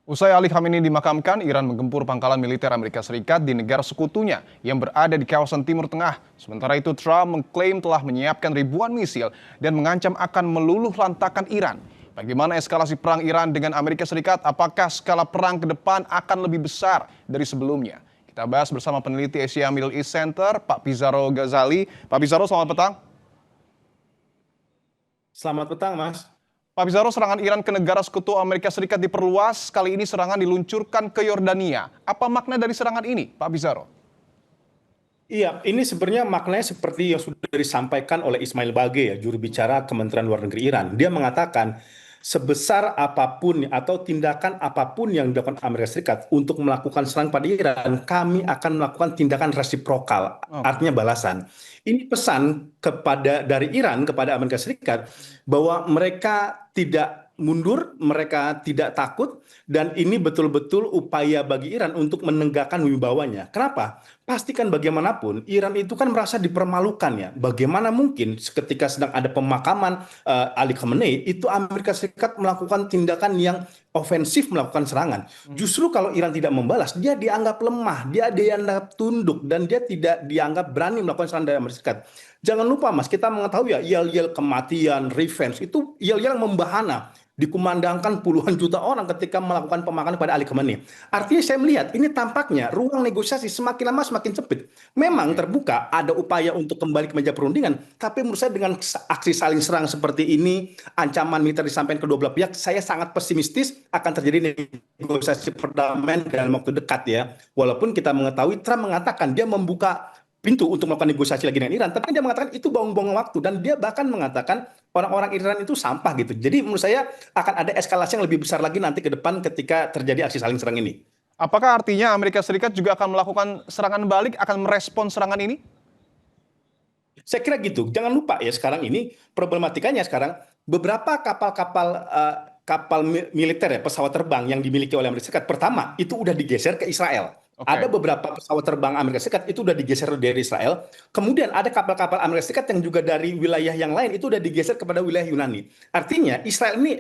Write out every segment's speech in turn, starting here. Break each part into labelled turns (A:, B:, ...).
A: Usai Ali Khamenei dimakamkan, Iran menggempur pangkalan militer Amerika Serikat di negara sekutunya yang berada di kawasan Timur Tengah. Sementara itu, Trump mengklaim telah menyiapkan ribuan misil dan mengancam akan meluluh lantakan Iran. Bagaimana eskalasi perang Iran dengan Amerika Serikat? Apakah skala perang ke depan akan lebih besar dari sebelumnya? Kita bahas bersama peneliti Asia Middle East Center, Pak Pizarro Ghazali. Pak Pizarro, selamat petang.
B: Selamat petang, Mas.
A: Pak Pizarro, serangan Iran ke negara sekutu Amerika Serikat diperluas. Kali ini serangan diluncurkan ke Yordania. Apa makna dari serangan ini, Pak Pizarro?
B: Iya, ini sebenarnya maknanya seperti yang sudah disampaikan oleh Ismail Bagei, ya, juru bicara Kementerian Luar Negeri Iran. Dia mengatakan, sebesar apapun atau tindakan apapun yang dilakukan Amerika Serikat untuk melakukan serangan pada Iran, kami akan melakukan tindakan resiprokal,
A: Oke.
B: artinya balasan. Ini pesan dari Iran kepada Amerika Serikat bahwa mereka tidak mundur, mereka tidak takut, dan ini betul-betul upaya bagi Iran untuk menegakkan wibawanya. Kenapa? Pastikan bagaimanapun, Iran itu kan merasa dipermalukan ya. Bagaimana mungkin ketika sedang ada pemakaman Ali Khamenei, itu Amerika Serikat melakukan tindakan yang ofensif melakukan serangan. Justru kalau Iran tidak membalas, dia dianggap lemah, dia dianggap tunduk, dan dia tidak dianggap berani melakukan serangan dari Amerika Serikat. Jangan lupa Mas, kita mengetahui ya, yel-yel kematian, revenge, itu yel-yel membahana dikumandangkan puluhan juta orang ketika melakukan pemakaman pada Ali Khamenei. Artinya saya melihat ini tampaknya ruang negosiasi semakin lama semakin sempit. Memang terbuka ada upaya untuk kembali ke meja perundingan, tapi menurut saya dengan aksi saling serang seperti ini, ancaman militer disampaikan kedua belah pihak, saya sangat pesimistis akan terjadi negosiasi perdamaian dalam waktu dekat ya. Walaupun kita mengetahui Trump mengatakan dia membuka pintu untuk melakukan negosiasi lagi dengan Iran, tapi dia mengatakan itu buang-buang waktu, dan dia bahkan mengatakan orang-orang Iran itu sampah gitu. Jadi menurut saya akan ada eskalasi yang lebih besar lagi nanti ke depan ketika terjadi aksi saling serang ini.
A: Apakah artinya Amerika Serikat juga akan melakukan serangan balik, akan merespon serangan ini?
B: Saya kira gitu. Jangan lupa ya, sekarang ini problematikanya sekarang beberapa kapal militer ya, pesawat terbang yang dimiliki oleh Amerika Serikat pertama itu udah digeser ke Israel. Ada
A: Oke.
B: beberapa pesawat terbang Amerika Serikat itu udah digeser dari Israel. Kemudian ada kapal-kapal Amerika Serikat yang juga dari wilayah yang lain itu udah digeser kepada wilayah Yunani. Artinya Israel ini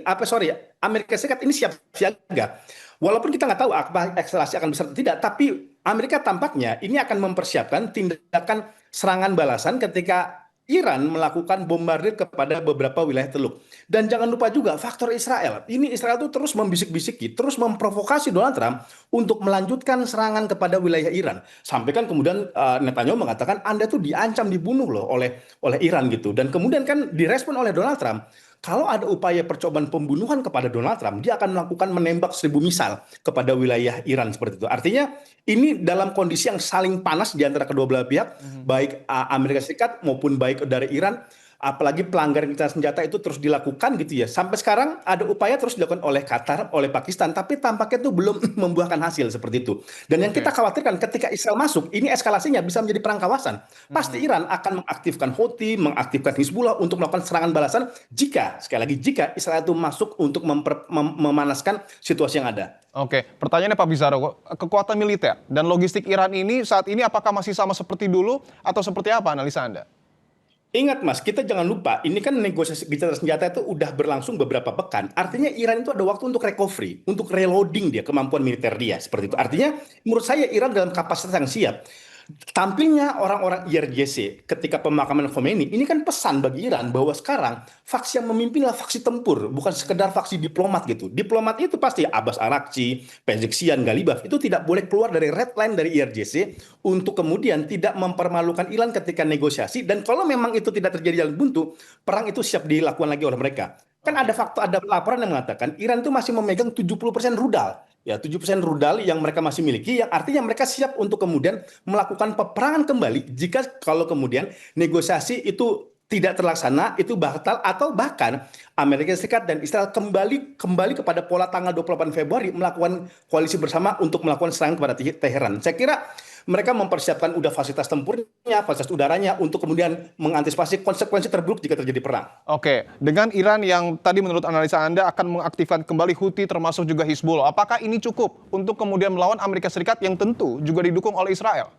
B: Amerika Serikat ini siap siaga. Walaupun kita nggak tahu apa eskalasi akan besar atau tidak, tapi Amerika tampaknya ini akan mempersiapkan tindakan serangan balasan ketika Iran melakukan bombardir kepada beberapa wilayah Teluk. Dan jangan lupa juga faktor Israel. Ini Israel itu terus membisik-bisiki, terus memprovokasi Donald Trump untuk melanjutkan serangan kepada wilayah Iran. Sampai kan kemudian Netanyahu mengatakan Anda tuh diancam dibunuh loh oleh Iran gitu. Dan kemudian kan direspon oleh Donald Trump, kalau ada upaya percobaan pembunuhan kepada Donald Trump, dia akan melakukan menembak 1.000 misal kepada wilayah Iran seperti itu. Artinya ini dalam kondisi yang saling panas di antara kedua belah pihak, baik Amerika Serikat maupun baik dari Iran, apalagi pelanggaran kegiatan senjata itu terus dilakukan gitu ya. Sampai sekarang ada upaya terus dilakukan oleh Qatar, oleh Pakistan, tapi tampaknya itu belum membuahkan hasil seperti itu. Dan yang kita
A: Oke.
B: khawatirkan ketika Israel masuk, ini eskalasinya bisa menjadi perang kawasan. Pasti Iran akan mengaktifkan Houthi, mengaktifkan Hizbullah untuk melakukan serangan balasan jika, sekali lagi, jika Israel itu masuk untuk memanaskan situasi yang ada.
A: Oke, pertanyaannya Pak Pizarro, kekuatan militer dan logistik Iran ini saat ini apakah masih sama seperti dulu atau seperti apa analisa Anda?
B: Ingat Mas, kita jangan lupa, ini kan negosiasi gencatan senjata itu udah berlangsung beberapa pekan. Artinya Iran itu ada waktu untuk recovery, untuk reloading dia, kemampuan militer dia, seperti itu.
A: Oke.
B: Artinya menurut saya Iran dalam kapasitas yang siap. Tampilnya orang-orang IRGC ketika pemakaman Khomeini, ini kan pesan bagi Iran bahwa sekarang faksi yang memimpin adalah faksi tempur, bukan sekedar faksi diplomat gitu. Diplomat itu pasti Abbas Araghchi, Pezeshkian, Galibaf, itu tidak boleh keluar dari red line dari IRGC untuk kemudian tidak mempermalukan Iran ketika negosiasi, dan kalau memang itu tidak terjadi jalan buntu, perang itu siap dilakukan lagi oleh mereka. Kan ada
A: Oke.
B: fakta, ada laporan yang mengatakan Iran itu masih memegang 70% rudal. Ya, 70% rudal yang mereka masih miliki, yang artinya mereka siap untuk kemudian melakukan peperangan kembali jika kalau kemudian negosiasi itu tidak terlaksana, itu batal, atau bahkan Amerika Serikat dan Israel kembali kepada pola tanggal 28 Februari melakukan koalisi bersama untuk melakukan serangan kepada Teheran. Saya kira mereka mempersiapkan udah fasilitas tempurnya, fasilitas udaranya untuk kemudian mengantisipasi konsekuensi terburuk jika terjadi perang.
A: Oke, dengan Iran yang tadi menurut analisa Anda akan mengaktifkan kembali Houthi termasuk juga Hizbullah, apakah ini cukup untuk kemudian melawan Amerika Serikat yang tentu juga didukung oleh Israel?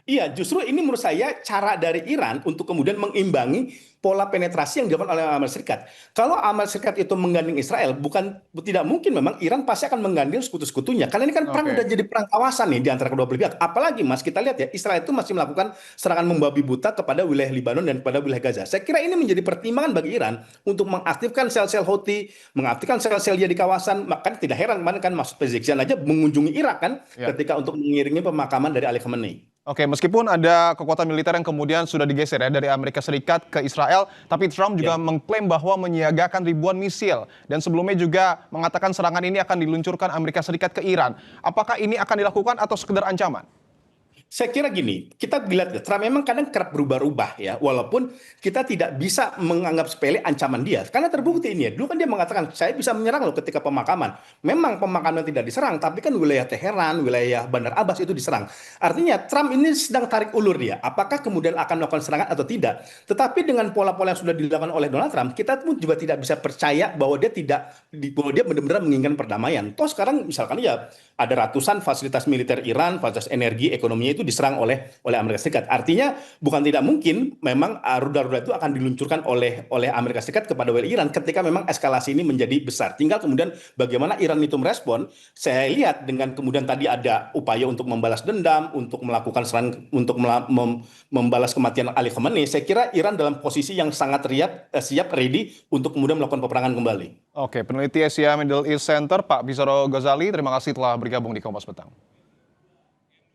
B: Iya, justru ini menurut saya cara dari Iran untuk kemudian mengimbangi pola penetrasi yang dilakukan oleh Amerika Serikat. Kalau Amerika Serikat itu menggandeng Israel, bukan tidak mungkin memang Iran pasti akan menggandeng sekutu-sekutunya. Karena ini kan perang udah
A: Oke.
B: jadi perang kawasan nih di antara kedua belah pihak. Apalagi Mas, kita lihat ya, Israel itu masih melakukan serangan membabi buta kepada wilayah Lebanon dan kepada wilayah Gaza. Saya kira ini menjadi pertimbangan bagi Iran untuk mengaktifkan sel-sel Houthi, mengaktifkan sel-sel dia di kawasan. Maka tidak heran kemarin kan Mas Pezeshkian aja mengunjungi Irak kan
A: Ya.
B: ketika untuk mengiringi pemakaman dari Ali Khamenei.
A: Oke, meskipun ada kekuatan militer yang kemudian sudah digeser ya dari Amerika Serikat ke Israel, tapi Trump juga
B: Ya.
A: mengklaim bahwa menyiagakan ribuan misil dan sebelumnya juga mengatakan serangan ini akan diluncurkan Amerika Serikat ke Iran. Apakah ini akan dilakukan atau sekedar ancaman?
B: Saya kira gini, kita lihat ya, Trump memang kadang kerap berubah-ubah ya, walaupun kita tidak bisa menganggap sepele ancaman dia. Karena terbukti ini ya, dulu kan dia mengatakan, saya bisa menyerang loh ketika pemakaman. Memang pemakaman tidak diserang, tapi kan wilayah Teheran, wilayah Bandar Abbas itu diserang. Artinya Trump ini sedang tarik ulur dia, apakah kemudian akan melakukan serangan atau tidak. Tetapi dengan pola-pola yang sudah dilakukan oleh Donald Trump, kita pun juga tidak bisa percaya bahwa dia bahwa dia benar-benar menginginkan perdamaian. Toh sekarang misalkan ya ada ratusan fasilitas militer Iran, fasilitas energi, ekonominya itu diserang oleh Amerika Serikat. Artinya bukan tidak mungkin memang rudal-rudal itu akan diluncurkan oleh Amerika Serikat kepada wilayah Iran ketika memang eskalasi ini menjadi besar. Tinggal kemudian bagaimana Iran itu merespon. Saya lihat dengan kemudian tadi ada upaya untuk membalas dendam, untuk melakukan serangan, untuk membalas kematian Ali Khamenei. Saya kira Iran dalam posisi yang sangat siap, ready untuk kemudian melakukan peperangan kembali.
A: Oke, peneliti Asia Middle East Center Pak Bizaro Ghazali, terima kasih telah bergabung di Kompas Petang.